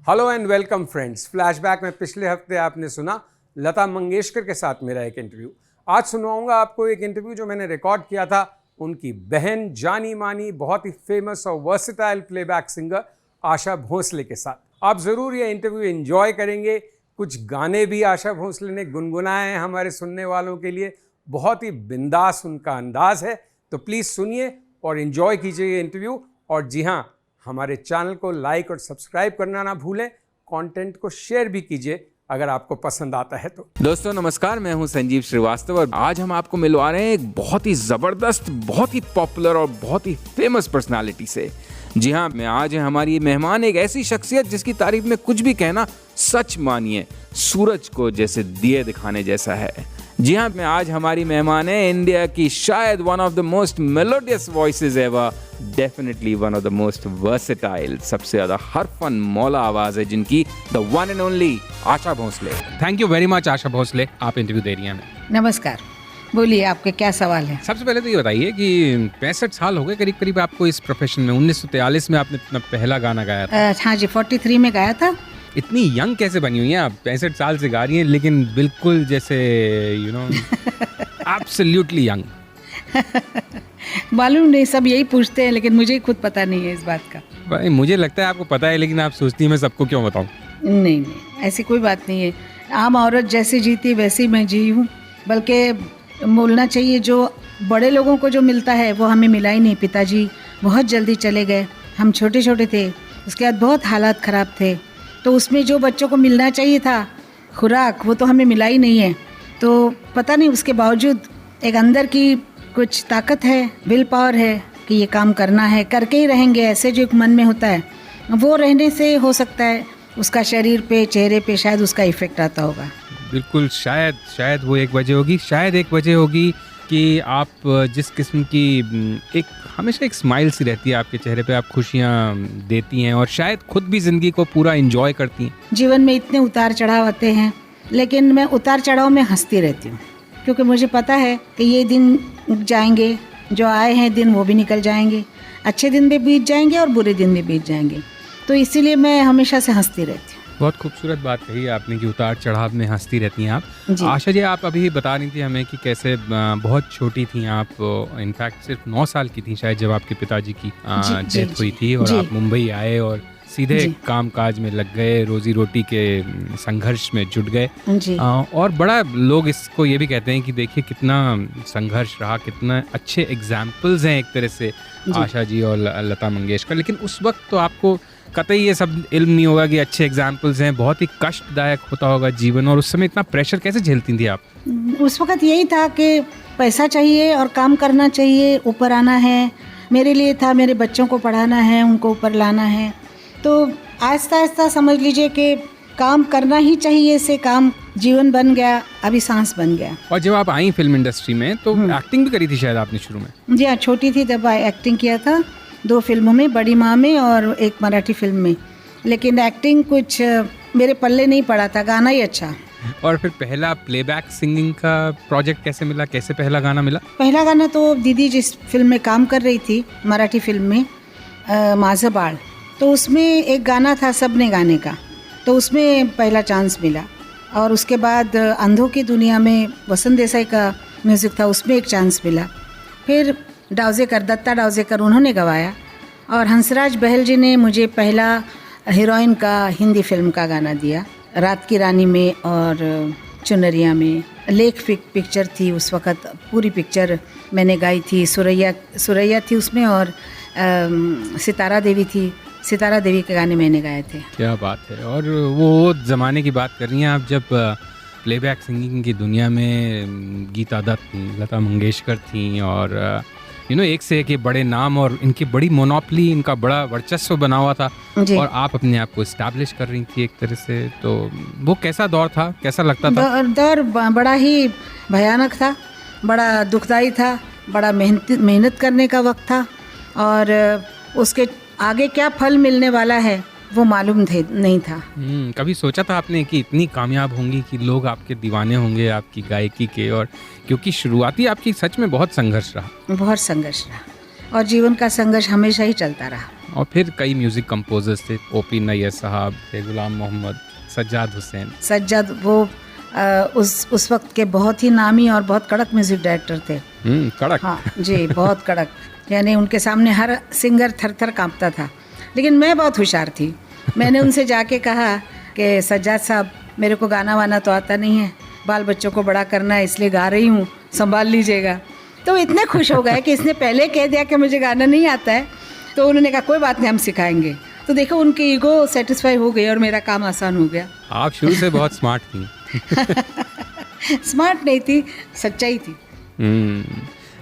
Hello and welcome friends. Flashback में पिछले हफ्ते आपने सुना लता मंगेशकर के साथ मेरा एक इंटरव्यू। आज सुनवाऊंगा आपको एक इंटरव्यू जो मैंने रिकॉर्ड किया था उनकी बहन, जानी मानी, बहुत ही फेमस और versatile playback singer Asha Bhosle के साथ। आप ज़रूर ये इंटरव्यू एंजॉय करेंगे। कुछ गाने भी आशा भोसले ने गुनगुनाए हैं हमारे सुनने वालों के लिए। बहुत ही बिंदास उनका अंदाज है, तो प्लीज़ सुनिए और एंजॉय कीजिए ये इंटरव्यू। और जी हाँ, हमारे चैनल को लाइक और सब्सक्राइब करना ना भूलें। कंटेंट को शेयर भी कीजिए अगर आपको पसंद आता है तो। दोस्तों नमस्कार, मैं हूं संजीव श्रीवास्तव और आज हम आपको मिलवा रहे हैं एक बहुत ही जबरदस्त, बहुत ही पॉपुलर और बहुत ही फेमस पर्सनालिटी से। जी हाँ, मैं आज है हमारी मेहमान एक ऐसी शख्सियत जिसकी तारीफ में कुछ भी कहना सच मानिए सूरज को जैसे दिए दिखाने जैसा है। जी हाँ, मैं आज हमारी मेहमान है इंडिया की शायद one of the most melodious voices ever, definitely one of the most versatile, सबसे ज्यादा हर फन मौला आवाज है जिनकी, the one and only Asha Bhosle. Thank you very much Asha Bhosle, आप इंटरव्यू दे रही हैं हमें। नमस्कार, बोलिए आपके क्या सवाल है। सबसे पहले तो ये बताइए कि 65 साल हो गए करीब करीब आपको इस प्रोफेशन में। 1943 में आपने अपना पहला गाना गाया था। हाँ जी, 43 में गाया था। इतनी यंग कैसे बनी हुई हैं आप? 65 साल से गा रही हैं, लेकिन बिल्कुल जैसे यू नो एब्सोल्युटली यंग। मालूम नहीं, सब यही पूछते हैं लेकिन मुझे खुद पता नहीं है इस बात का। भाई मुझे लगता है आपको पता है, लेकिन आप सोचती हैं मैं सबको क्यों बताऊं। नहीं, ऐसी कोई बात नहीं है। आम औरत जैसी जीती वैसी मैं जी हूँ। बल्कि बोलना चाहिए जो बड़े लोगों को जो मिलता है वो हमें मिला ही नहीं। पिताजी बहुत जल्दी चले गए, हम छोटे छोटे थे। उसके बाद बहुत हालात ख़राब थे, तो उसमें जो बच्चों को मिलना चाहिए था खुराक, वो तो हमें मिला ही नहीं है। तो पता नहीं, उसके बावजूद एक अंदर की कुछ ताकत है, विल पावर है कि ये काम करना है, करके ही रहेंगे, ऐसे जो एक मन में होता है वो रहने से हो सकता है उसका शरीर पे, चेहरे पे शायद उसका इफेक्ट आता होगा। बिल्कुल, शायद वो एक वजह होगी, शायद एक वजह होगी कि आप जिस किस्म की एक हमेशा एक स्माइल सी रहती है आपके चेहरे पे, आप खुशियाँ देती हैं और शायद खुद भी ज़िंदगी को पूरा एंजॉय करती हैं। जीवन में इतने उतार चढ़ाव आते हैं, लेकिन मैं उतार चढ़ाव में हंसती रहती हूँ, क्योंकि मुझे पता है कि ये दिन जाएंगे, जो आए हैं दिन वो भी निकल जाएंगे। अच्छे दिन भी बीत जाएंगे और बुरे दिन भी बीत जाएंगे, तो इसीलिए मैं हमेशा से हंसती रहती हूँ। बहुत खूबसूरत बात कही आपने कि उतार चढ़ाव में हंसती रहती हैं आप। आशा जी, आप अभी बता रही थी हमें कि कैसे बहुत छोटी थी आप, इनफैक्ट सिर्फ 9 साल की थी शायद जब आपके पिताजी की डेथ हुई थी और आप मुंबई आए और सीधे काम काज में लग गए, रोजी रोटी के संघर्ष में जुट गए। और बड़ा लोग इसको ये भी कहते हैं कि देखिए कितना संघर्ष रहा, कितना अच्छे एग्जाम्पल्स हैं एक तरह से आशा जी और लता मंगेशकर। लेकिन उस वक्त तो आपको कतई ये सब इल्म नहीं होगा कि अच्छे एग्जाम्पल्स हैं, बहुत ही कष्टदायक होता होगा जीवन। और उस समय इतना प्रेशर कैसे झेलती थी आप? उस वक्त यही था कि पैसा चाहिए और काम करना चाहिए, ऊपर आना है। मेरे लिए था, मेरे बच्चों को पढ़ाना है, उनको ऊपर लाना है। तो आहिस्ता आहिस्ता समझ लीजिए कि काम करना ही चाहिए, से काम जीवन बन गया, अभी सांस बन गया। और जब आप आई फिल्म इंडस्ट्री में तो एक्टिंग भी करी थी शायद आपने शुरू में? जी हाँ, छोटी थी तब एक्टिंग किया था 2 फिल्मों में, बड़ी माँ में और एक मराठी फिल्म में। लेकिन एक्टिंग कुछ मेरे पल्ले नहीं पड़ा था, गाना ही अच्छा। और फिर पहला प्लेबैक सिंगिंग का प्रोजेक्ट कैसे मिला, कैसे पहला गाना मिला? पहला गाना तो दीदी जिस फिल्म में काम कर रही थी, मराठी फिल्म में माझं बाळ, तो उसमें एक गाना था सबने गाने का, तो उसमें पहला चांस मिला। और उसके बाद अंधों की दुनिया में वसंत देसाई का म्यूज़िक था, उसमें एक चांस मिला। फिर दत्ता डावजेकर उन्होंने गवाया, और हंसराज बहल जी ने मुझे पहला हीरोइन का हिंदी फिल्म का गाना दिया, रात की रानी में और चुनरिया में। लेख पिक्चर थी उस वक़्त, पूरी पिक्चर मैंने गाई थी। सुरैया थी उसमें और सितारा देवी थी, सितारा देवी के गाने मैंने गाए थे। क्या बात है। और वो ज़माने की बात कर रही हैं आप जब प्लेबैक सिंगिंग की दुनिया में गीता दत्त थी, लता मंगेशकर थी और एक से एक ये बड़े नाम और इनकी बड़ी मोनोपली, इनका बड़ा वर्चस्व बना हुआ था और आप अपने आप को इस्टेब्लिश कर रही थी एक तरह से। तो वो कैसा दौर था, कैसा लगता था? दौर बड़ा ही भयानक था, बड़ा दुखदाई था, बड़ा मेहनत करने का वक्त था, और उसके आगे क्या फल मिलने वाला है वो मालूम नहीं था। कभी सोचा था आपने कि इतनी कामयाब होंगी कि लोग आपके दीवाने होंगे आपकी गायकी के? और क्योंकि शुरुआती आपकी सच में बहुत संघर्ष रहा। बहुत संघर्ष रहा। और जीवन का संघर्ष हमेशा ही चलता रहा। और फिर कई म्यूजिक कंपोजर्स थे, ओपी नैयर साहब थे, गुलाम मोहम्मद, सज्जाद हुसैन। सज्जाद वो उस वक्त के बहुत ही नामी और बहुत कड़क म्यूजिक डायरेक्टर थे। कड़क। हाँ जी, बहुत कड़क। यानी उनके सामने हर सिंगर थर थर कांपता था। लेकिन मैं बहुत होशियार थी। मैंने उनसे जाके कहा कि सज्जाद साहब, मेरे को गाना वाना तो आता नहीं है, बाल बच्चों को बड़ा करना है, इसलिए गा रही हूँ, संभाल लीजिएगा। तो इतने खुश हो गए कि इसने पहले कह दिया कि मुझे गाना नहीं आता है, तो उन्होंने कहा कोई बात नहीं, हम सिखाएंगे। तो देखो उनकी ईगो सेटिस्फाई हो गई और मेरा काम आसान हो गया। आप शुरू से बहुत स्मार्ट थी। स्मार्ट नहीं थी, सच्चाई थी।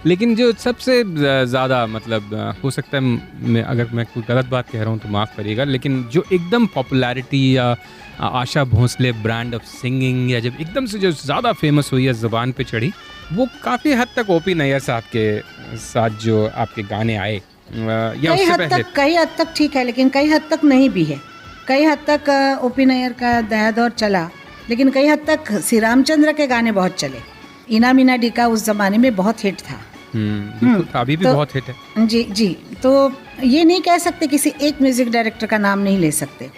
लेकिन जो सबसे ज़्यादा मतलब हो सकता है अगर मैं कोई गलत बात कह रहा हूँ तो माफ़ करिएगा, लेकिन जो एकदम पॉपुलैरिटी या Asha Bhosle brand of singing या जब एकदम से जो ज़्यादा फेमस हुई है, ज़ुबान पे चढ़ी, वो काफ़ी हद तक ओपी नैयर साहब के साथ जो आपके गाने आए या उससे पहले? कई हद तक ठीक है, लेकिन कई हद तक नहीं भी है। कई हद तक ओपी नैयर का दया दौर चला, लेकिन कई हद तक श्री रामचंद्र के गाने बहुत चले। इना मीना डीका उस ज़माने में बहुत हिट था। अभी भी बहुत हिट है। जी जी। तो ये नहीं कह सकते, किसी एक म्यूज़िक डायरेक्टर का नाम नहीं ले सकते।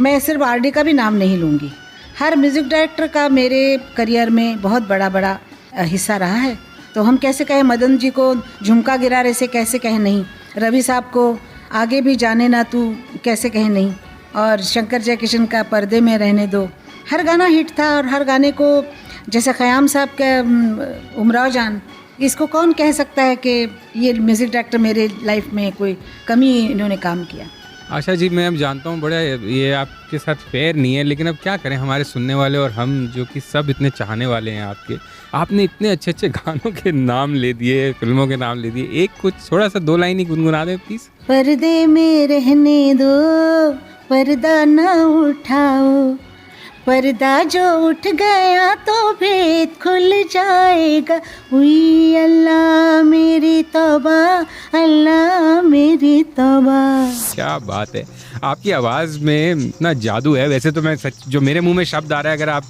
मैं सिर्फ आरडी का भी नाम नहीं लूँगी। हर म्यूज़िक डायरेक्टर का मेरे करियर में बहुत बड़ा हिस्सा रहा है। तो हम कैसे कहें, मदन जी को झुमका गिरा रे से कैसे कहें नहीं, रवि साहब को आगे भी जाने ना तू कैसे कहें नहीं, और शंकर जयकिशन का पर्दे में रहने दो, हर गाना हिट था। और हर गाने को, जैसे ख़याम साहब के उमराव जान, इसको कौन कह सकता है कि ये म्यूज़िक डायरेक्टर मेरे लाइफ में कोई कमी इन्होंने काम किया। आशा जी, मैं अब जानता हूँ बड़ा ये आपके साथ फेयर नहीं है, लेकिन अब क्या करें, हमारे सुनने वाले और हम जो कि सब इतने चाहने वाले हैं आपके, आपने इतने अच्छे अच्छे गानों के नाम ले दिए, फिल्मों के नाम ले दिए, एक कुछ थोड़ा सा दो लाइन ही गुनगुना दें प्लीज़। पर्दे में रहने दो, पर्दा ना उठाओ, पर्दा जो उठ गया तो भेद खुल जाएगा, उई अल्लाह मेरी तौबा, अल्लाह मेरी तौबा। क्या बात है, आपकी आवाज़ में इतना जादू है। वैसे तो मैं सच, जो मेरे मुंह में शब्द आ रहा है, अगर आप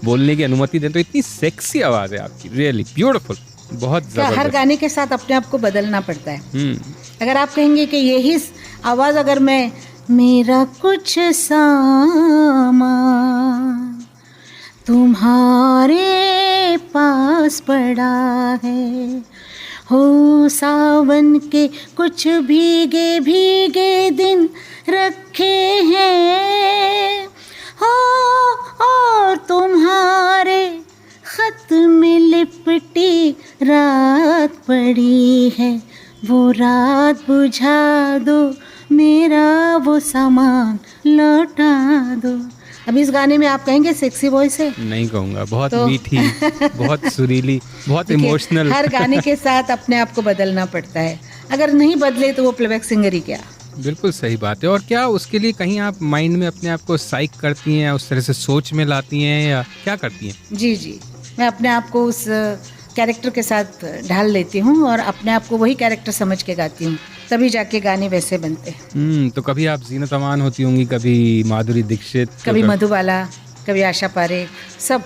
बोलने की अनुमति दें तो इतनी सेक्सी आवाज़ है आपकी, रियली ब्यूटीफुल, बहुत ज़बरदस्त। हर गाने के साथ अपने आप को बदलना पड़ता है। अगर आप कहेंगे कि यही आवाज़ अगर मैं, मेरा कुछ सामान तुम्हारे पास पड़ा है, हो सावन के कुछ भीगे भीगे दिन रखे हैं, हो और तुम्हारे खत में लिपटी रात पड़ी है, वो रात बुझा दो, मेरा वो सामान लौटा दो। अब इस गाने में आप कहेंगे सेक्सी वॉइस है? नहीं कहूँगा, बहुत मीठी, बहुत सुरीली, बहुत इमोशनल। हर गाने के साथ अपने आप को बदलना पड़ता है, अगर नहीं बदले तो वो प्लेबैक सिंगर ही क्या। बिल्कुल सही बात है। और क्या उसके लिए कहीं आप माइंड में अपने आप को साइक करती हैं, उस तरह से सोच में लाती हैं, या क्या करती हैं? जी जी, मैं अपने आप को उस कैरेक्टर के साथ ढाल लेती हूँ और अपने आप को वही कैरेक्टर समझ के गाती हूँ, तभी जाके गाने वैसे बनते हैं। तो कभी आप जीनत अमान होती होंगी, कभी माधुरी दीक्षित, कभी मधुबाला, कभी आशा पारेख, सब,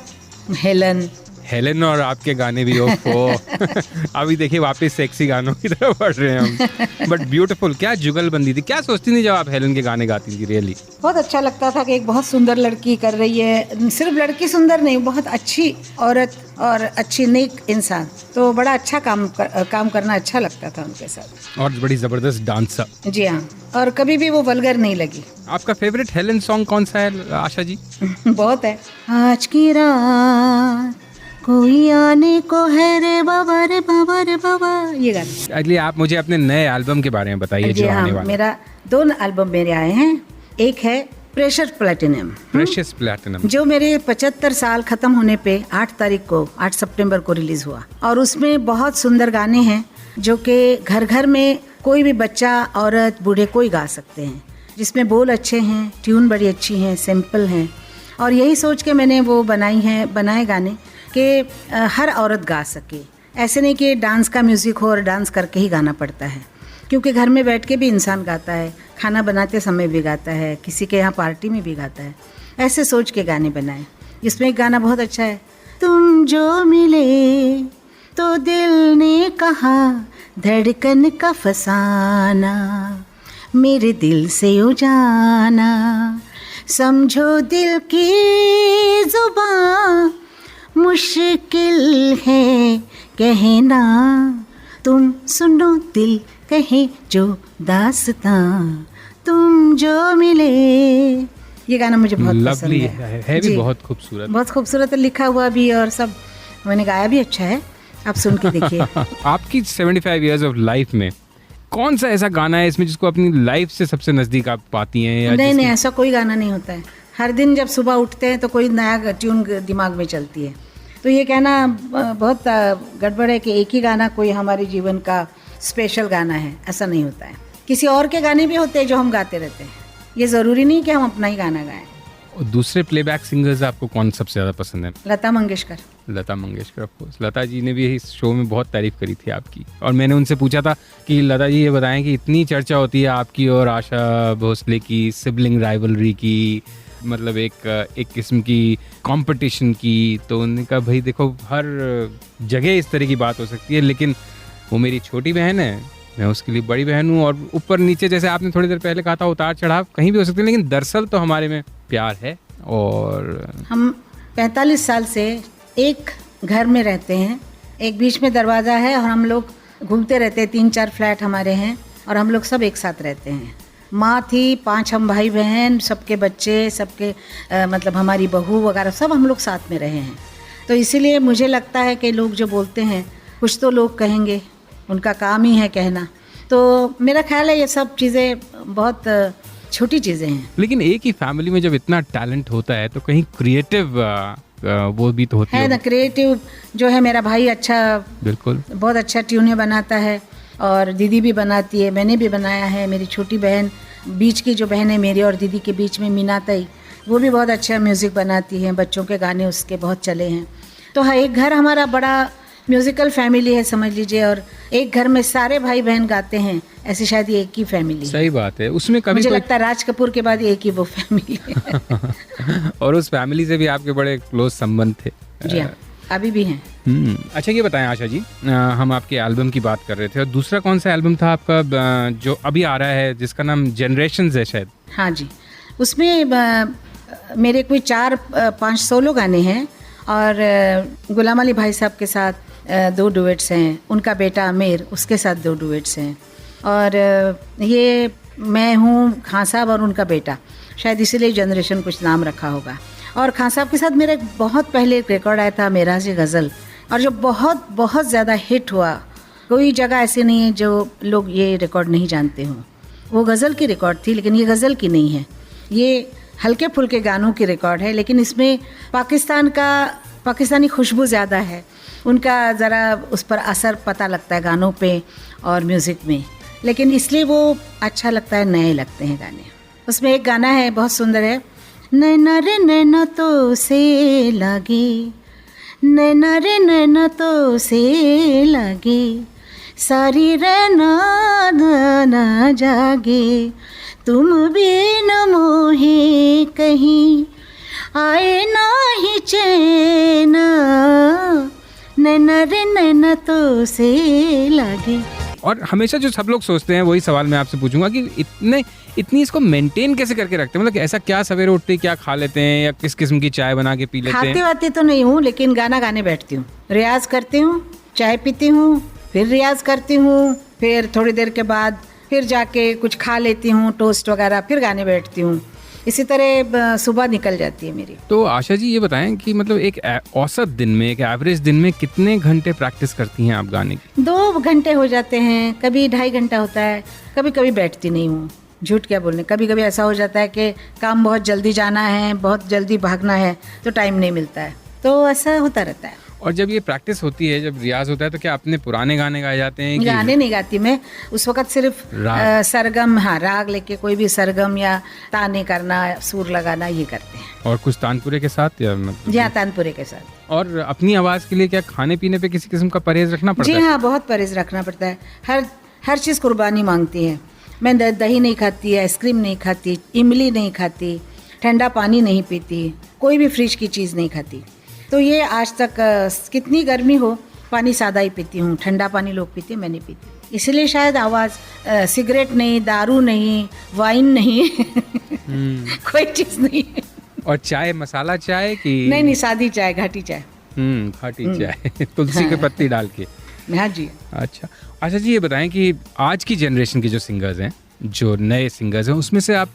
हेलन और आपके गाने भी हो। अभी देखिए वापस सेक्सी गानों की तरफ बढ़ रहे हैं हम। बट ब्यूटीफुल, क्या जुगलबंदी थी, क्या सोचती थी जब आप हेलन के गाने गाती थी? रियली बहुत अच्छा लगता था कि एक बहुत सुंदर लड़की कर रही है, सिर्फ लड़की सुंदर नहीं, बहुत अच्छी औरत और अच्छी नेक इंसान, तो बड़ा अच्छा काम करना अच्छा लगता था उनके साथ। और बड़ी ज़बरदस्त डांसर। जी हाँ, और कभी भी वो वल्गर नहीं लगी। आपका फेवरेट हेलन सॉन्ग कौन सा है आशा जी? बहुत है। आज की रात कोई आने को है रे बाबा रे बाबा रे बाबा, ये गाना। अगली आप मुझे अपने नए एल्बम के बारे में बताइए जो आने वाला। मेरा 2 एल्बम मेरे आए हैं। एक है प्रेशर प्लैटिनम, प्रेशियस प्लैटिनम, जो मेरे 75 साल खत्म होने पे 8 सितंबर को रिलीज हुआ, और उसमें बहुत सुंदर गाने हैं जो कि घर घर में कोई भी बच्चा, औरत, बूढ़े कोई गा सकते हैं, जिसमें बोल अच्छे हैं, ट्यून बड़ी अच्छी हैं, सिंपल हैं। और यही सोच के मैंने वो बनाए गाने कि हर औरत गा सके। ऐसे नहीं कि डांस का म्यूज़िक हो और डांस करके ही गाना पड़ता है, क्योंकि घर में बैठ के भी इंसान गाता है, खाना बनाते समय भी गाता है, किसी के यहाँ पार्टी में भी गाता है। ऐसे सोच के गाने बनाए। इसमें एक गाना बहुत अच्छा है, तुम जो मिले तो दिल ने कहा धड़कन का फसाना, मेरे दिल से यूं जाना, समझो दिल की जुबां मुश्किल है कहना, तुम सुनो दिल कहे जो दास्तां, तुम जो मिले। ये गाना मुझे बहुत पसंद है भी जी। बहुत खूबसूरत, बहुत खूबसूरत लिखा हुआ भी और सब मैंने गाया भी अच्छा है, आप सुन के देखिए। आपकी 75 इयर्स ऑफ लाइफ में कौन सा ऐसा गाना है इसमें जिसको अपनी लाइफ से सबसे नजदीक आप पाती हैं? या नहीं, ऐसा कोई गाना नहीं होता है। हर दिन जब सुबह उठते हैं तो कोई नया ट्यून दिमाग में चलती है, तो ये कहना बहुत गड़बड़ है कि एक ही गाना कोई हमारे जीवन का स्पेशल गाना है, ऐसा नहीं होता है। किसी और के गाने भी होते हैं जो हम गाते रहते हैं, ये ज़रूरी नहीं कि हम अपना ही गाना गाएं। और दूसरे प्लेबैक सिंगर्स आपको कौन सबसे ज़्यादा पसंद है? लता मंगेशकर। Lata Mangeshkar of course. लता जी ने भी इस शो में बहुत तारीफ करी थी आपकी, और मैंने उनसे पूछा था कि लता जी ये बताएं कि इतनी चर्चा होती है आपकी और आशा भोसले की सिबलिंग राइवलरी की, मतलब एक किस्म की कंपटीशन की, तो उन्होंने कहा भाई देखो हर जगह इस तरह की बात हो सकती है, लेकिन वो मेरी छोटी बहन है, मैं उसके लिए बड़ी बहन हूँ, और ऊपर नीचे जैसे आपने थोड़ी देर पहले कहा था उतार चढ़ाव कहीं भी हो सकते हैं, लेकिन दरअसल तो हमारे में प्यार है। और हम 45 साल से एक घर में रहते हैं, एक बीच में दरवाज़ा है और हम लोग घूमते रहते हैं, 3-4 फ्लैट हमारे हैं और हम लोग सब एक साथ रहते हैं। माँ थी, 5 हम भाई बहन, सबके बच्चे, सबके मतलब हमारी बहू वगैरह सब हम लोग साथ में रहे हैं। तो इसीलिए मुझे लगता है कि लोग जो बोलते हैं कुछ तो लोग कहेंगे, उनका काम ही है कहना, तो मेरा ख्याल है ये सब चीज़ें बहुत छोटी चीज़ें हैं। लेकिन एक ही फैमिली में जब इतना टैलेंट होता है तो कहीं क्रिएटिव वो भी तो होती है ना, क्रिएटिव जो है मेरा भाई अच्छा, बिल्कुल बहुत अच्छा ट्यूनें बनाता है, और दीदी भी बनाती है, मैंने भी बनाया है। मेरी छोटी बहन, बीच की जो बहन है मेरी और दीदी के बीच में, मीना ताई, वो भी बहुत अच्छा म्यूज़िक बनाती है, बच्चों के गाने उसके बहुत चले हैं। तो हाँ, एक घर हमारा बड़ा म्यूज़िकल फैमिली है समझ लीजिए, और एक घर में सारे भाई बहन गाते हैं, ऐसे शायद ये एक ही फैमिली है। सही बात है। उसमें कभी मुझे लगता है राज कपूर के बाद एक ही वो फैमिली है। और उस फैमिली से भी आपके बड़े क्लोज संबंध थे। जी हाँ, अभी भी हैं। अच्छा ये बताएं आशा जी, हम आपके एल्बम की बात कर रहे थे, और दूसरा कौन सा एल्बम था आपका जो अभी आ रहा है जिसका नाम जनरेशंस है शायद? हाँ जी, उसमें मेरे कोई 4-5 सोलो गाने हैं, और गुलाम अली भाई साहब के साथ 2 डुएट्स हैं, उनका बेटा आमिर उसके साथ 2 डुएट्स हैं, और ये मैं हूँ, खान साहब और उनका बेटा, शायद इसीलिए जनरेशन कुछ नाम रखा होगा। और खान साहब के साथ मेरा बहुत पहले एक रिकॉर्ड आया था, मेरा जी गज़ल, और जो बहुत बहुत ज़्यादा हिट हुआ। कोई जगह ऐसी नहीं है जो लोग ये रिकॉर्ड नहीं जानते हों। वो गज़ल की रिकॉर्ड थी, लेकिन ये गज़ल की नहीं है, ये हल्के फुल्के गानों की रिकॉर्ड है, लेकिन इसमें पाकिस्तानी खुशबू ज़्यादा है, उनका ज़रा उस पर असर पता लगता है गानों पे और म्यूज़िक में, लेकिन इसलिए वो अच्छा लगता है, नए लगते हैं गाने। उसमें एक गाना है बहुत सुंदर है, नैना रे नैना तो से लगे, नैना रे नैना तो से लगे, सारी रहना ना जागे, तुम भी न मोहे कहीं आए ना ही चैन, नैना रे नैना तो से लगे। और हमेशा जो सब लोग सोचते हैं वही सवाल मैं आपसे पूछूंगा कि इतनी इसको मेंटेन कैसे करके रखते हैं? मतलब ऐसा क्या सवेरे उठते क्या खा लेते हैं, या किस किस्म की चाय बना के पी लेते हैं? खाते वाते तो नहीं हूँ, लेकिन गाना गाने बैठती हूँ, रियाज करती हूँ, चाय पीती हूँ, फिर रियाज करती हूँ, फिर थोड़ी देर के बाद फिर जाके कुछ खा लेती हूँ, टोस्ट वगैरह, फिर गाने बैठती हूँ। इसी तरह सुबह निकल जाती है मेरी। तो आशा जी ये बताएं कि मतलब एक औसत दिन में, एक एवरेज दिन में कितने घंटे प्रैक्टिस करती हैं आप गाने की? 2 घंटे हो जाते हैं, कभी 2.5 घंटा होता है, कभी कभी बैठती नहीं हूँ, झूठ क्या बोलने। कभी कभी ऐसा हो जाता है कि काम बहुत जल्दी जाना है, बहुत जल्दी भागना है, तो टाइम नहीं मिलता है, तो ऐसा होता रहता है। और जब ये प्रैक्टिस होती है, जब रियाज होता है, तो क्या अपने पुराने गाने गाए जाते हैं? गाने नहीं गाती मैं उस वक्त, सिर्फ सरगम, हाँ, राग लेके कोई भी सरगम या ताने करना, सुर लगाना, ये करते हैं। और कुछ तानपुरे के साथ या मतलब? जी हाँ, तानपुरे के साथ। और अपनी आवाज़ के लिए क्या खाने पीने पे किसी किस्म का परहेज रखना पड़ता है? जी हाँ, बहुत परहेज रखना पड़ता है। हर चीज़ कुर्बानी मांगती है। मैं दही नहीं खाती, आइसक्रीम नहीं खाती, इमली नहीं खाती, ठंडा पानी नहीं पीती, कोई भी फ्रिज की चीज़ नहीं खाती। तो ये आज तक कितनी गर्मी हो, पानी सादा ही पीती हूँ, ठंडा पानी लोग पीते हैं, मैं नहीं पीती। इसलिए शायद आवाज़, सिगरेट नहीं, दारू नहीं, वाइन नहीं, कोई चीज़ नहीं। और चाय, मसाला चाय की? नहीं, सादी चाय, घाटी चाय। घाटी चाय, तुलसी के पत्ती डाल के। हाँ जी। अच्छा जी, ये बताएं कि आज की जनरेशन के जो सिंगर्स हैं, जो नए सिंगर्स हैं, उसमें से आप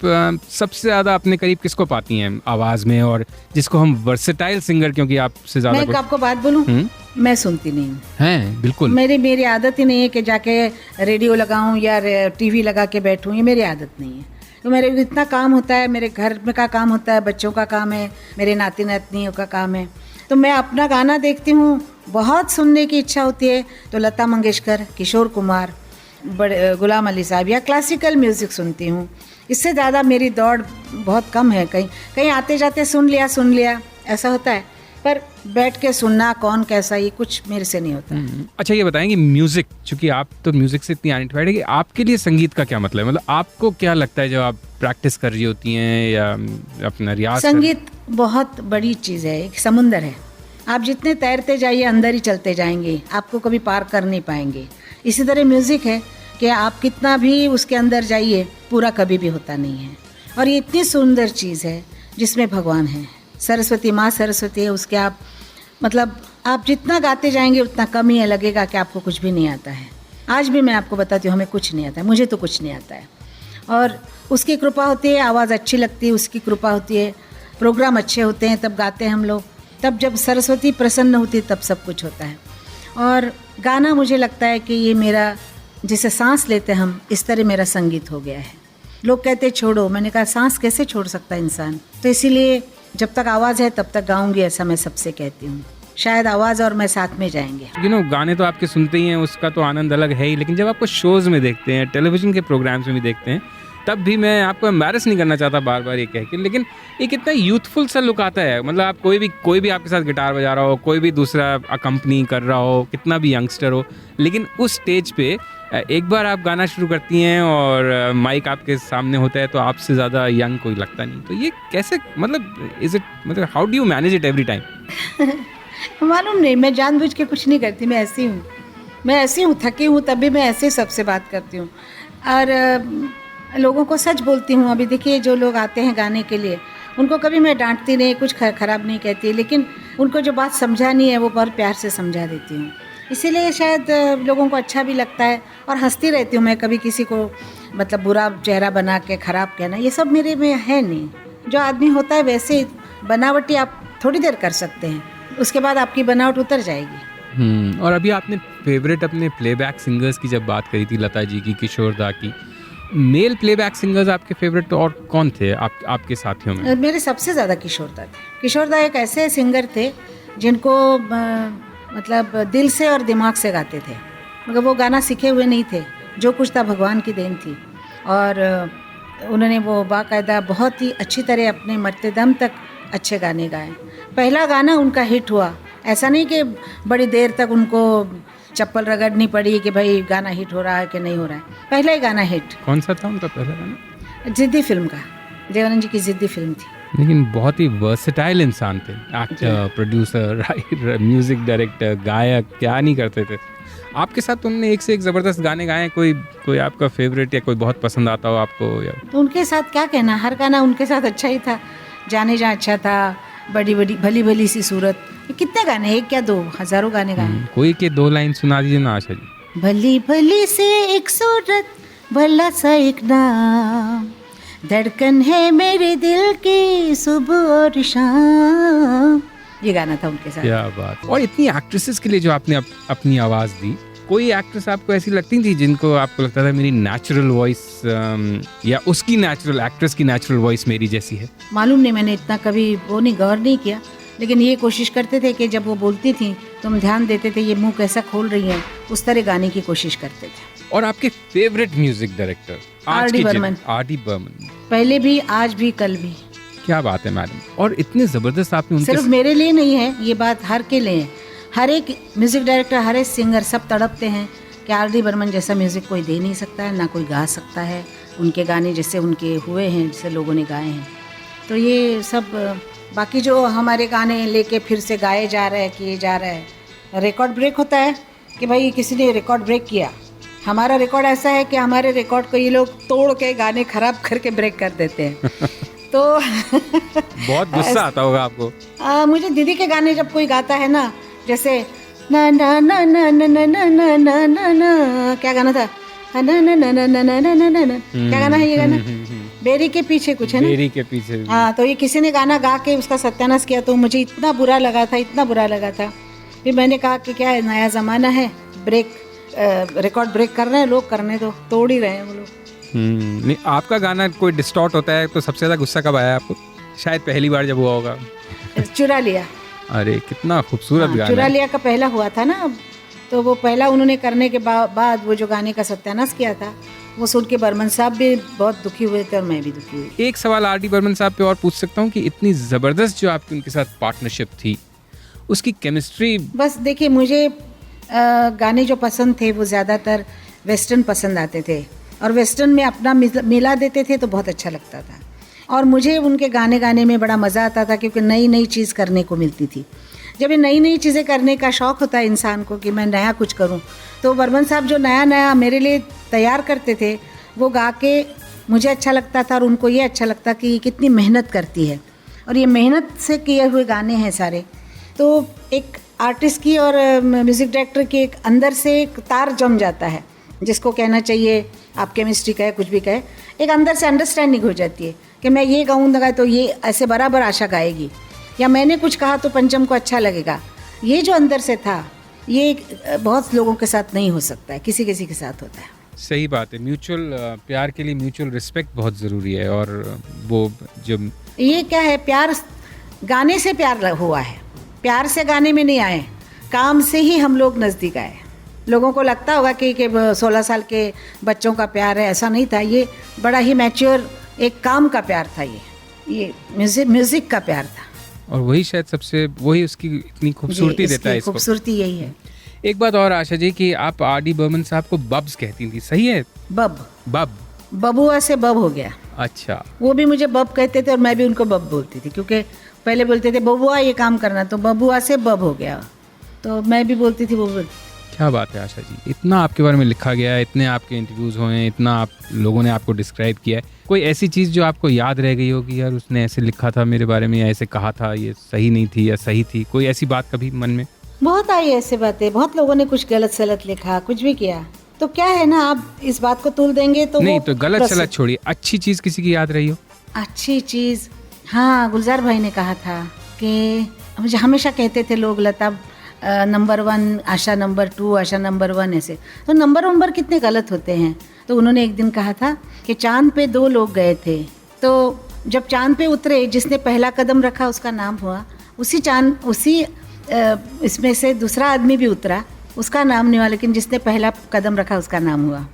सबसे ज़्यादा अपने करीब किसको पाती हैं आवाज़ में, और जिसको हम वर्सेटाइल सिंगर, क्योंकि आपसे ज़्यादा। मैं आपको बात बोलूं, मैं सुनती नहीं हूँ। हैं, बिल्कुल। मेरी आदत ही नहीं है कि जाके रेडियो लगाऊं या टीवी लगा के बैठूं, ये मेरी आदत नहीं है। तो मेरे इतना काम होता है, मेरे घर में का काम होता है, बच्चों का काम है, मेरे नाती नातनियों का काम है, तो मैं अपना गाना देखती हूँ। बहुत सुनने की इच्छा होती है तो लता मंगेशकर, किशोर कुमार, बड़े गुलाम अली साहब या क्लासिकल म्यूज़िक सुनती हूँ। इससे ज़्यादा मेरी दौड़ बहुत कम है। कहीं आते जाते सुन लिया ऐसा होता है, पर बैठ के सुनना कौन कैसा, ये कुछ मेरे से नहीं होता। अच्छा, ये बताएंगे म्यूज़िक, चूँकि आप तो म्यूज़िक से इतनी आइडेंटिफाइड है, कि आपके लिए संगीत का क्या मतलब है? मतलब आपको क्या लगता है जब आप प्रैक्टिस कर रही होती हैं या अपना रियाज? संगीत बहुत बड़ी चीज़ है, एक समुंदर है। आप जितने तैरते जाइए अंदर ही चलते जाएंगे, आपको कभी पार कर नहीं पाएंगे। इसी तरह म्यूज़िक है कि आप कितना भी उसके अंदर जाइए, पूरा कभी भी होता नहीं है। और ये इतनी सुंदर चीज़ है जिसमें भगवान है, सरस्वती माँ सरस्वती है, उसके आप मतलब आप जितना गाते जाएंगे उतना कम ही लगेगा कि आपको कुछ भी नहीं आता है। आज भी मैं आपको बताती हूँ, हमें कुछ नहीं आता है, मुझे तो कुछ नहीं आता है। और उसकी कृपा होती है, आवाज़ अच्छी लगती है, उसकी कृपा होती है, प्रोग्राम अच्छे होते हैं तब गाते हैं हम लोग। तब जब सरस्वती प्रसन्न होती है तब सब कुछ होता है। और गाना मुझे लगता है कि ये मेरा, जिसे सांस लेते हम, इस तरह मेरा संगीत हो गया है। लोग कहते छोड़ो, मैंने कहा सांस कैसे छोड़ सकता है इंसान, तो इसीलिए जब तक आवाज़ है तब तक गाऊंगी, ऐसा मैं सबसे कहती हूँ। शायद आवाज़ और मैं साथ में जाएंगे। गाने तो आपके सुनते ही हैं, उसका तो आनंद अलग है ही, लेकिन जब आपको शोज़ में देखते हैं, टेलीविज़न के प्रोग्राम्स में भी देखते हैं, तब भी मैं आपको एम्बैरस नहीं करना चाहता बार बार ये कह के, लेकिन एक इतना यूथफुल सा लुक आता है। मतलब आप कोई भी आपके साथ गिटार बजा रहा हो, कोई भी दूसरा अकम्पनी कर रहा हो, कितना भी यंगस्टर हो, लेकिन उस स्टेज पे एक बार आप गाना शुरू करती हैं और माइक आपके सामने होता है तो आपसे ज़्यादा यंग कोई लगता नहीं। तो ये कैसे, मतलब how do you manage it every time? मालूम नहीं, मैं जानबूझ के कुछ नहीं करती, मैं ऐसी हूँ, थकी हूँ तब भी मैं ऐसे सबसे बात करती हूँ और लोगों को सच बोलती हूँ। अभी देखिए, जो लोग आते हैं गाने के लिए, उनको कभी मैं डांटती नहीं, कुछ खराब नहीं कहती, लेकिन उनको जो बात समझानी है वो बहुत प्यार से समझा देती हूँ। इसीलिए शायद लोगों को अच्छा भी लगता है और हंसती रहती हूँ मैं। कभी किसी को मतलब बुरा चेहरा बना के ख़राब कहना, ये सब मेरे में है नहीं। जो आदमी होता है वैसे बनावटी आप थोड़ी देर कर सकते हैं, उसके बाद आपकी बनावट उतर जाएगी। और अभी आपने फेवरेट अपने प्लेबैक सिंगर्स की जब बात करी थी, लता जी की, किशोर दा की, मेल प्लेबैक सिंगर्स आपके फेवरेट और कौन थे आपके साथियों में? मेरे सबसे ज़्यादा किशोर दा थे। किशोर दा एक ऐसे सिंगर थे जिनको मतलब दिल से और दिमाग से गाते थे, मगर वो गाना सीखे हुए नहीं थे, जो कुछ था भगवान की देन थी। और उन्होंने वो बाकायदा बहुत ही अच्छी तरह अपने मरते दम तक अच्छे गाने गाए। पहला गाना उनका हिट हुआ, ऐसा नहीं कि बड़ी देर तक उनको चप्पल रगड़नी पड़ी कि भाई गाना हिट हो रहा है कि नहीं हो रहा है। पहला ही गाना हिट। कौन सा था उनका पहला गाना? जिद्दी फिल्म का, देवानंद जी की जिद्दी फिल्म थी। लेकिन बहुत ही वर्सेटाइल इंसान थे, actor, producer, writer, music director, गायक, क्या नहीं करते थे। आपके साथ तुमने एक से एक ज़बरदस्त गाने गाए, कोई आपका फेवरेट या कोई बहुत पसंद आता हो आपको? या तो उनके साथ क्या कहना, हर गाना उनके साथ अच्छा ही था। जाने जा अच्छा था, बड़ी बड़ी भली भली सी सूरत, कितने गाने, एक क्या दो, हजारों गाने गाए। कोई के 2 लाइन सुना दीजिए ना आशा जी। भली भली से एक सूरत, भला सा एक नाम, धड़कन है मेरे दिल की सुबह और शाम, ये गाना था उनके साथ। क्या बात। और इतनी एक्ट्रेसेस के लिए जो आपने अपनी आवाज़ दी, कोई एक्ट्रेस आपको ऐसी लगती थी जिनको आपको लगता था मेरी नेचुरल वॉइस या उसकी नेचुरल, एक्ट्रेस की नेचुरल वॉइस मेरी जैसी है? मालूम नहीं, मैंने इतना कभी वो नहीं गौर नहीं किया, लेकिन ये कोशिश करते थे कि जब वो बोलती थी तो हम ध्यान देते थे ये मुंह कैसा खोल रही है, उस तरह गाने की कोशिश करते थे। और आपके favourite music director? R D. Burman. R D. Burman, पहले भी, आज भी, कल भी। क्या बात है मैडम। और इतने ज़बरदस्त आपने उनके सिर्फ मेरे लिए नहीं है ये बात, हर के लिए है। हर एक म्यूज़िक डायरेक्टर, हर एक सिंगर, सब तड़पते हैं कि आर.डी. बर्मन जैसा म्यूज़िक कोई दे नहीं सकता है, ना कोई गा सकता है उनके गाने जैसे उनके हुए हैं, जैसे लोगों ने गाए हैं। तो ये सब बाकी जो हमारे गाने लेके फिर से गाए जा रहे हैं, किए जा रहे हैं, रिकॉर्ड ब्रेक होता है कि भाई किसी ने रिकॉर्ड ब्रेक किया। हमारा रिकॉर्ड ऐसा है कि हमारे रिकॉर्ड को ये लोग तोड़ के गाने खराब करके ब्रेक कर देते हैं। तो बहुत गुस्सा आता होगा आपको। मुझे दीदी के गाने जब कोई गाता है ना, जैसे ना ना ना ना ना ना ना ना ना ना ना, क्या गाना था, ना ना ना ना ना ना ना ना ना, क्या गाना है ये गाना, बेरी के पीछे कुछ है ना, बेरी के पीछे। हाँ, तो ये किसी ने गाना गा के उसका सत्यानाश किया, तो मुझे इतना बुरा लगा था, इतना बुरा लगा था। फिर मैंने कहा कि क्या है, नया ज़माना है, ब्रेक रिकॉर्ड ब्रेक कर रहे हैं लोग, करने दो, तोड़ ही रहे हैं वो लोग। नहीं, आपका गाना कोई डिस्टॉर्ट होता है तो सबसे ज़्यादा गुस्सा कब आया आपको? शायद पहली बार जब हुआ होगा। चुरा लिया। अरे कितना खूबसूरत गाना चुरा है। लिया का पहला हुआ था ना, तो वो पहला उन्होंने करने के बाद वो जो गाने का सत्यानाश किया था, वो सुन के बर्मन साहब भी बहुत दुखी हुए थे और मैं भी दुखी हुई। एक सवाल आर डी बर्मन साहब पे और पूछ सकता हूँ कि इतनी ज़बरदस्त जो आपकी उनके साथ पार्टनरशिप थी, उसकी केमिस्ट्री। बस देखिए, मुझे गाने जो पसंद थे वो ज़्यादातर वेस्टर्न पसंद आते थे, और वेस्टर्न में अपना मिला देते थे तो बहुत अच्छा लगता था। और मुझे उनके गाने गाने में बड़ा मज़ा आता था, क्योंकि नई नई चीज़ करने को मिलती थी। जब ये नई नई चीज़ें करने का शौक़ होता है इंसान को कि मैं नया कुछ करूं, तो बर्मन साहब जो नया नया मेरे लिए तैयार करते थे, वो गा के मुझे अच्छा लगता था और उनको ये अच्छा लगता कि ये कितनी मेहनत करती है, और ये मेहनत से किए हुए गाने हैं सारे। तो एक आर्टिस्ट की और म्यूज़िक डायरेक्टर की एक अंदर से एक तार जम जाता है, जिसको कहना चाहिए आप केमिस्ट्री कहे, कुछ भी कहे, एक अंदर से अंडरस्टैंडिंग हो जाती है कि मैं ये गाऊँगा तो ये ऐसे बराबर आशा गाएगी, या मैंने कुछ कहा तो पंचम को अच्छा लगेगा। ये जो अंदर से था, ये बहुत लोगों के साथ नहीं हो सकता है, किसी किसी के साथ होता है। सही बात है, म्यूचुअल प्यार के लिए म्यूचुअल रिस्पेक्ट बहुत ज़रूरी है। और वो जब ये क्या है, प्यार गाने से प्यार हुआ है, प्यार से गाने में नहीं आए, काम से ही हम लोग नज़दीक आए। लोगों को लगता होगा कि 16 साल के बच्चों का प्यार है, ऐसा नहीं था। ये बड़ा ही मैच्योर एक काम का प्यार था, ये म्यूज़िक का प्यार था। और वही शायद सबसे, वही उसकी इतनी खूबसूरती देता है इसको। खूबसूरती यही है। एक बात और आशा जी, कि आप आर डी बर्मन साहब को बब्स कहती थी, सही है? बब बबुआ से बब हो गया। अच्छा। वो भी मुझे बब कहते थे और मैं भी उनको बब बोलती थी, क्योंकि पहले बोलते थे बबुआ ये काम करना, तो बबुआ से बब हो गया, तो मैं भी बोलती थी बबुआ। क्या बात है आशा जी, इतना आपके बारे में लिखा गया है, इतने आपके इंटरव्यूज़ हुए हैं, इतना आप लोगों ने आपको डिस्क्राइब किया है। कोई ऐसी चीज़ जो आपको याद रह गई हो कि यार उसने ऐसे लिखा था मेरे बारे में, या ऐसे कहा था, ये सही नहीं थी या सही थी, कोई ऐसी बात कभी मन में? बहुत आई ऐसे बातें, बहुत लोगों ने कुछ गलत सलत लिखा, कुछ भी किया, तो क्या है ना, आप इस बात को तूल देंगे तो नहीं, तो गलत सलत छोड़िए, अच्छी चीज़ किसी की याद रही हो? अच्छी चीज़, हाँ, गुलजार भाई ने कहा था कि मुझे हमेशा कहते थे लोग, लता नंबर 1, आशा नंबर 2, आशा नंबर 1, ऐसे, तो नंबर कितने गलत होते हैं। तो उन्होंने एक दिन कहा था कि चांद पे 2 लोग गए थे, तो जब चांद पे उतरे, जिसने पहला कदम रखा उसका नाम हुआ, उसी इसमें से दूसरा आदमी भी उतरा, उसका नाम नहीं हुआ, लेकिन जिसने पहला कदम रखा उसका नाम हुआ।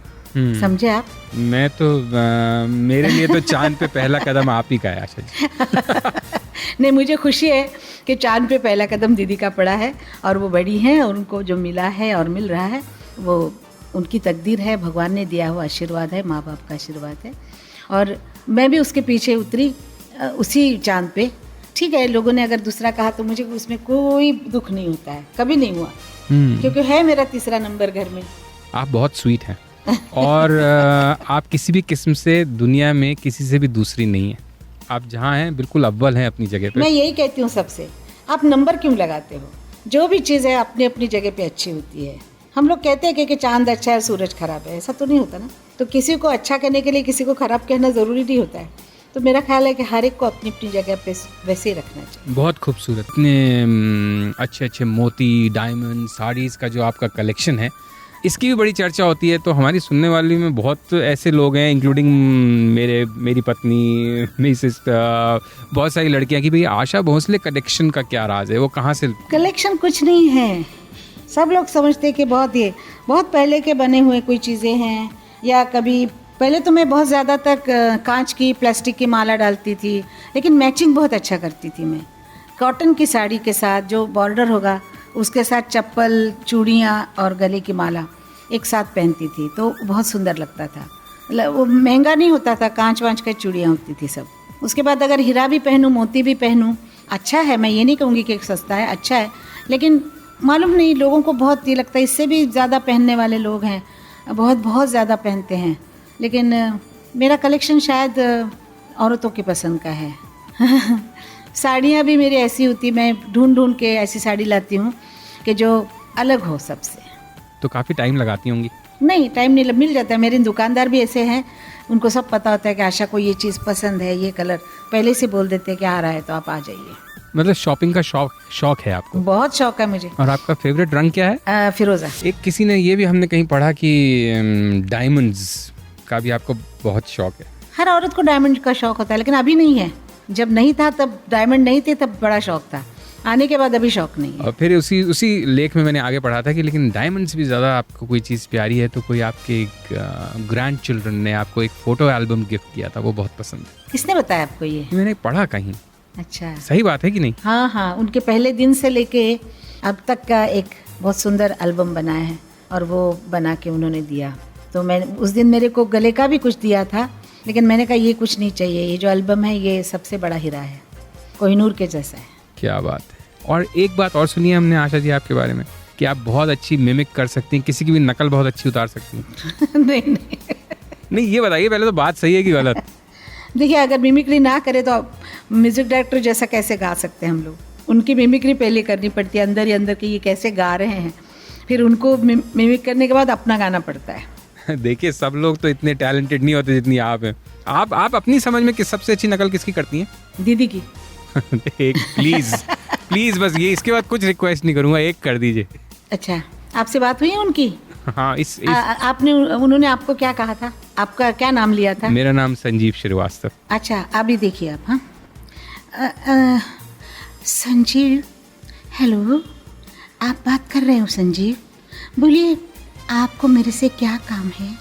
समझे आप? मैं तो मेरे लिए तो चांद पे पहला कदम आप ही का है आशा जी। नहीं, मुझे खुशी है कि चांद पे पहला कदम दीदी का पड़ा है, और वो बड़ी हैं, और उनको जो मिला है और मिल रहा है वो उनकी तकदीर है, भगवान ने दिया हुआ आशीर्वाद है, माँ बाप का आशीर्वाद है, और मैं भी उसके पीछे उतरी उसी चांद पे। ठीक है, लोगों ने अगर दूसरा कहा तो मुझे उसमें कोई दुख नहीं होता है, कभी नहीं हुआ, क्योंकि है मेरा तीसरा नंबर घर में। आप बहुत स्वीट हैं और आप किसी भी किस्म से दुनिया में किसी से भी दूसरी नहीं है। आप जहाँ हैं बिल्कुल अव्वल हैं अपनी जगह पे। मैं यही कहती हूँ सबसे, आप नंबर क्यों लगाते हो? जो भी चीज़ है अपनी अपनी जगह पे अच्छी होती है। हम लोग कहते हैं कि चांद अच्छा है, सूरज खराब है, ऐसा तो नहीं होता ना। तो किसी को अच्छा कहने के लिए किसी को खराब कहना ज़रूरी नहीं होता है। तो मेरा ख्याल है कि हर एक को अपनी अपनी जगह पे वैसे ही रखना चाहिए। बहुत खूबसूरत, इतने अच्छे अच्छे मोती, डायमंड, साड़ीज़ का जो आपका कलेक्शन है, इसकी भी बड़ी चर्चा होती है। तो हमारी सुनने वाली में बहुत ऐसे लोग हैं, इंक्लूडिंग मेरी पत्नी, मेरी सिस्टर, बहुत सारी लड़कियां, कि भाई आशा भोसले कलेक्शन का क्या राज है, वो कहाँ से? कलेक्शन कुछ नहीं है। सब लोग समझते हैं कि बहुत पहले के बने हुए कोई चीज़ें हैं, या कभी पहले तो मैं बहुत ज़्यादा तक कांच की, प्लास्टिक की माला डालती थी, लेकिन मैचिंग बहुत अच्छा करती थी मैं। कॉटन की साड़ी के साथ जो बॉर्डर होगा उसके साथ चप्पल, चूड़ियाँ और गले की माला एक साथ पहनती थी, तो बहुत सुंदर लगता था। वो महंगा नहीं होता था, कांच वांच की चूड़ियाँ होती थी सब। उसके बाद अगर हीरा भी पहनूँ, मोती भी पहनूँ, अच्छा है, मैं ये नहीं कहूँगी कि सस्ता है, अच्छा है, लेकिन मालूम नहीं, लोगों को बहुत ये लगता है, इससे भी ज़्यादा पहनने वाले लोग हैं, बहुत बहुत ज़्यादा पहनते हैं, लेकिन मेरा कलेक्शन शायद औरतों की पसंद का है। साड़ियाँ भी मेरी ऐसी होती, मैं ढूंढ ढूंढ के ऐसी साड़ी लाती हूँ कि जो अलग हो सबसे। तो काफ़ी टाइम लगाती होंगी। नहीं, टाइम नहीं, मिल जाता है। मेरे दुकानदार भी ऐसे हैं, उनको सब पता होता है कि आशा को ये चीज़ पसंद है, ये कलर पहले से बोल देते हैं कि आ रहा है तो आप आ जाइए। मतलब शॉपिंग का शौक है आपको? बहुत शौक है मुझे। और आपका फेवरेट रंग क्या है? फिरोज़ा। एक किसी ने ये भी हमने कहीं पढ़ा कि डायमंड्स का भी आपको बहुत शौक है। हर औरत को डायमंड का शौक होता है, लेकिन अभी नहीं है। जब नहीं था तब डायमंड नहीं थे, तब बड़ा शौक था। आने के बाद अभी शौक नहीं है। और फिर उसी लेख में मैंने आगे पढ़ा था कि लेकिन डायमंड्स भी ज़्यादा आपको कोई चीज़ प्यारी है तो कोई आपके ग्रैंड चिल्ड्रन ने आपको एक फ़ोटो एल्बम गिफ्ट किया था, वो बहुत पसंद है। किसने बताया आपको ये? मैंने पढ़ा कहीं। अच्छा, सही बात है कि नहीं? हाँ हाँ, उनके पहले दिन से लेके अब तक का एक बहुत सुंदर एल्बम बनाया है और वो बना के उन्होंने दिया। तो मैं उस दिन मेरे को गले का भी कुछ दिया था, लेकिन मैंने कहा ये कुछ नहीं चाहिए, ये जो एल्बम है ये सबसे बड़ा हीरा है, कोहिनूर के जैसा है। क्या बात है। और एक बात और सुनी है हमने आशा जी आपके बारे में कि आप बहुत अच्छी मिमिक कर सकती हैं, किसी की भी नकल बहुत अच्छी उतार सकती हैं। नहीं, ये बताइए पहले तो बात सही है कि गलत? देखिए, अगर मिमिक्री ना करे तो म्यूजिक डायरेक्टर जैसा कैसे गा सकते हैं हम लोग? उनकी मिमिक्री पहले करनी पड़ती है अंदर ही अंदर कि ये कैसे गा रहे हैं, फिर उनको मिमिक करने के बाद अपना गाना पड़ता है। देखिए, सब लोग तो इतने टैलेंटेड नहीं होते जितनी आप हैं। आप अपनी समझ में सबसे अच्छी नकल किसकी करती हैं? दीदी की। एक प्लीज बस ये, इसके बाद कुछ रिक्वेस्ट नहीं करूँगा, एक कर दीजिए। अच्छा, आपसे बात हुई है उनकी? हाँ, आपने उन्होंने आपको क्या कहा था? आपका क्या नाम लिया था? मेरा नाम संजीव श्रीवास्तव। अच्छा, अभी देखिए आप। हाँ, संजीव, हेलो, आप बात कर रहे हो संजीव? बोलिए, आपको मेरे से क्या काम है?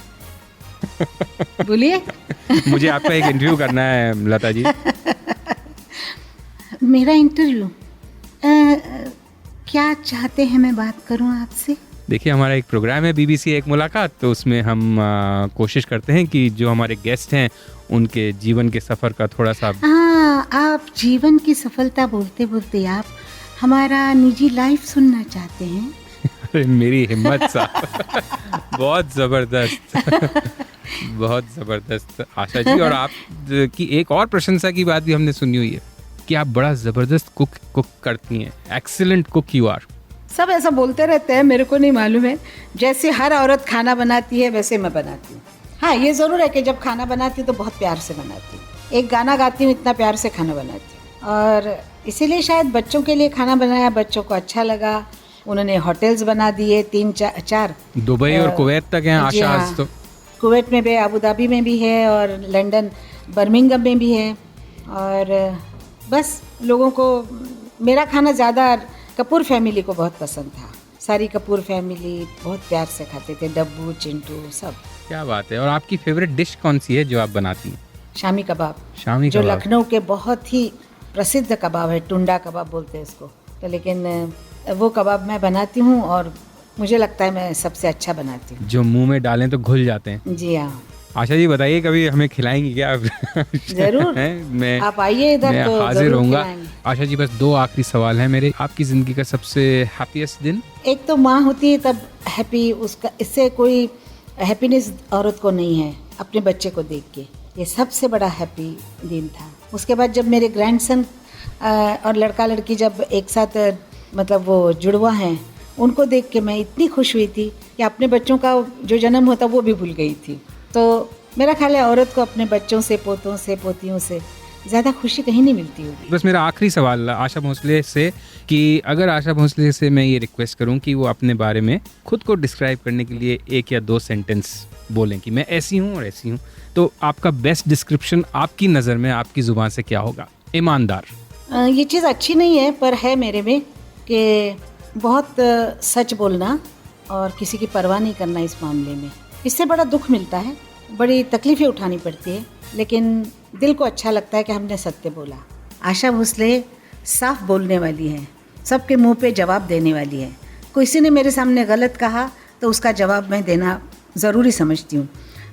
बोलिए। मुझे आपका एक इंटरव्यू करना है लता जी। मेरा इंटरव्यू? क्या चाहते हैं मैं बात करूं आपसे? देखिए, हमारा एक प्रोग्राम है BBC एक मुलाकात, तो उसमें हम कोशिश करते हैं कि जो हमारे गेस्ट हैं उनके जीवन के सफ़र का थोड़ा सा। हाँ, आप जीवन की सफलता बोलते बोलते आप हमारा निजी लाइफ सुनना चाहते हैं? अरे मेरी हिम्मत साहब, बहुत ज़बरदस्त। बहुत ज़बरदस्त आशा जी। और आप की एक और प्रशंसा की बात भी हमने सुनी हुई है कि आप बड़ा ज़बरदस्त कुक करती हैं। Excellent cook you are. सब ऐसा बोलते रहते हैं, मेरे को नहीं मालूम है। जैसे हर औरत खाना बनाती है वैसे मैं बनाती हूँ। हाँ, ये ज़रूर है कि जब खाना बनाती हूँ तो बहुत प्यार से बनाती हूँ। एक गाना गाती हूँ, इतना प्यार से खाना बनाती हूँ। और इसीलिए शायद बच्चों के लिए खाना बनाया, बच्चों को अच्छा लगा। उन्होंने होटल्स बना दिए 3-4 दुबई और कुवैत तक हैं आशा। आज तो कुवैत में भी, अबू धाबी में भी है और लंदन बर्मिंघम में भी है। और बस लोगों को मेरा खाना ज़्यादा कपूर फैमिली को बहुत पसंद था। सारी कपूर फैमिली बहुत प्यार से खाते थे, डब्बू, चिंटू, सब। क्या बात है। और आपकी फेवरेट डिश कौन सी है जो आप बनाती हैं? शामी कबाब। शामी जो कबाब लखनऊ के बहुत ही प्रसिद्ध कबाब है, टुंडा कबाब बोलते हैं इसको। तो लेकिन वो कबाब मैं बनाती हूँ और मुझे लगता है मैं सबसे अच्छा बनाती हूँ। जो मुंह में डालें तो घुल जाते हैं। जी हाँ। आशा जी बताइए, कभी हमें खिलाएंगी क्या आप? जरूर। मैं आप आइए इधर, मैं तो हाजिर जरूर रहूंगा। खिलाएंगे। आशा जी, बस 2 आखिरी सवाल हैं मेरे। आपकी ज़िंदगी का सबसे हैप्पीएस्ट दिन? एक तो माँ होती है तब हैप्पी, उसका इससे कोई हैप्पीनेस औरत को नहीं है अपने बच्चे को देख के। ये सबसे बड़ा हैप्पी दिन था। उसके बाद जब मेरे ग्रैंडसन और लड़का लड़की जब एक साथ मतलब वो जुड़वा हैं, उनको देख के मैं इतनी खुश हुई थी कि अपने बच्चों का जो जन्म होता वो भी भूल गई थी। तो मेरा ख्याल है औरत को अपने बच्चों से, पोतों से, पोतियों से ज़्यादा खुशी कहीं नहीं मिलती होगी। बस मेरा आखिरी सवाल आशा भोसले से कि अगर आशा भोसले से मैं ये रिक्वेस्ट करूं कि वो अपने बारे में खुद को डिस्क्राइब करने के लिए 1 या 2 सेंटेंस बोलें कि मैं ऐसी हूं और ऐसी हूं, तो आपका बेस्ट डिस्क्रिप्शन आपकी नज़र में, आपकी ज़ुबान से क्या होगा? ईमानदार। ये चीज़ अच्छी नहीं है पर है मेरे में कि बहुत सच बोलना और किसी की परवाह नहीं करना। इस मामले में इससे बड़ा दुख मिलता है, बड़ी तकलीफ़ें उठानी पड़ती है, लेकिन दिल को अच्छा लगता है कि हमने सत्य बोला। आशा भोसले साफ बोलने वाली है, सबके मुंह पे जवाब देने वाली है। किसी ने मेरे सामने गलत कहा तो उसका जवाब मैं देना ज़रूरी समझती हूँ।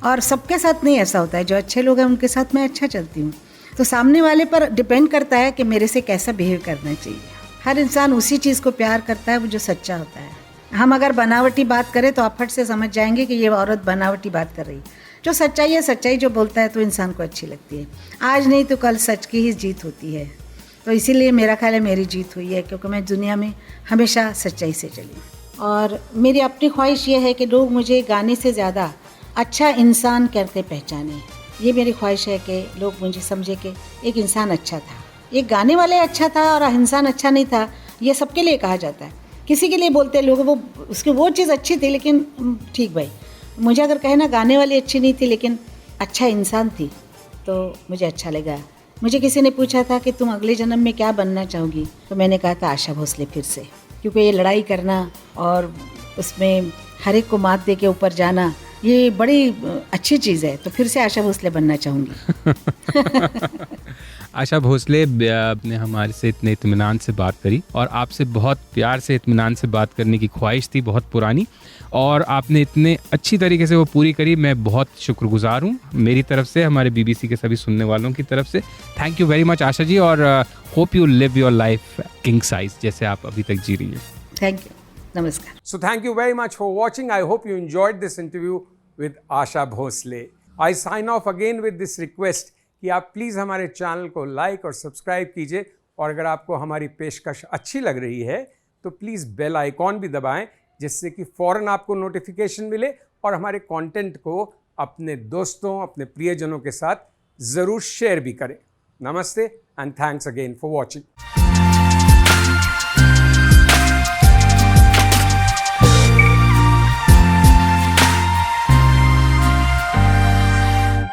और सबके साथ नहीं ऐसा होता है, जो अच्छे लोग हैं उनके साथ मैं अच्छा चलती हूँ। तो सामने वाले पर डिपेंड करता है कि मेरे से कैसा बिहेव करना चाहिए। हर इंसान उसी चीज़ को प्यार करता है वो जो सच्चा होता है। हम अगर बनावटी बात करें तो आप फट से समझ जाएंगे कि ये औरत बनावटी बात कर रही है। जो सच्चाई है, सच्चाई जो बोलता है तो इंसान को अच्छी लगती है। आज नहीं तो कल सच की ही जीत होती है। तो इसीलिए मेरा ख्याल है मेरी जीत हुई है, क्योंकि मैं दुनिया में हमेशा सच्चाई से चली। और मेरी अपनी ख्वाहिश ये है कि लोग मुझे गाने से ज़्यादा अच्छा इंसान करके पहचाने। ये मेरी ख्वाहिश है कि लोग मुझे समझे कि एक इंसान अच्छा था, एक गाने वाले अच्छा था और इंसान अच्छा नहीं था, ये सबके लिए कहा जाता है। किसी के लिए बोलते हैं लोग वो उसकी वो चीज़ अच्छी थी लेकिन ठीक भाई, मुझे अगर कहे ना गाने वाली अच्छी नहीं थी लेकिन अच्छा इंसान थी तो मुझे अच्छा लगा। मुझे किसी ने पूछा था कि तुम अगले जन्म में क्या बनना चाहोगी, तो मैंने कहा था आशा भोसले फिर से, क्योंकि ये लड़ाई करना और उसमें हर एक को मात दे के ऊपर जाना ये बड़ी अच्छी चीज़ है। तो फिर से आशा भोसले बनना चाहूँगी। आशा भोसले ने हमारे से इतने इत्मीनान से बात करी और आपसे बहुत प्यार से इत्मीनान से बात करने की ख्वाहिश थी बहुत पुरानी, और आपने इतने अच्छी तरीके से वो पूरी करी। मैं बहुत शुक्रगुजार हूँ मेरी तरफ से, हमारे BBC के सभी सुनने वालों की तरफ से। Thank you very much Asha ji, और hope you live your life king size जैसे आप अभी तक जी रही है। थैंक यू, नमस्कार। So thank you very much for watching. I hope you enjoyed this interview with Asha Bhosle. I sign off again with this request कि आप please हमारे चैनल को लाइक और सब्सक्राइब कीजिए, और अगर आपको हमारी पेशकश अच्छी लग रही है तो प्लीज़ बेल आइकॉन भी दबाएं, जिससे कि फ़ौरन आपको नोटिफिकेशन मिले और हमारे कंटेंट को अपने दोस्तों, अपने प्रियजनों के साथ ज़रूर शेयर भी करें। नमस्ते and thanks again for watching.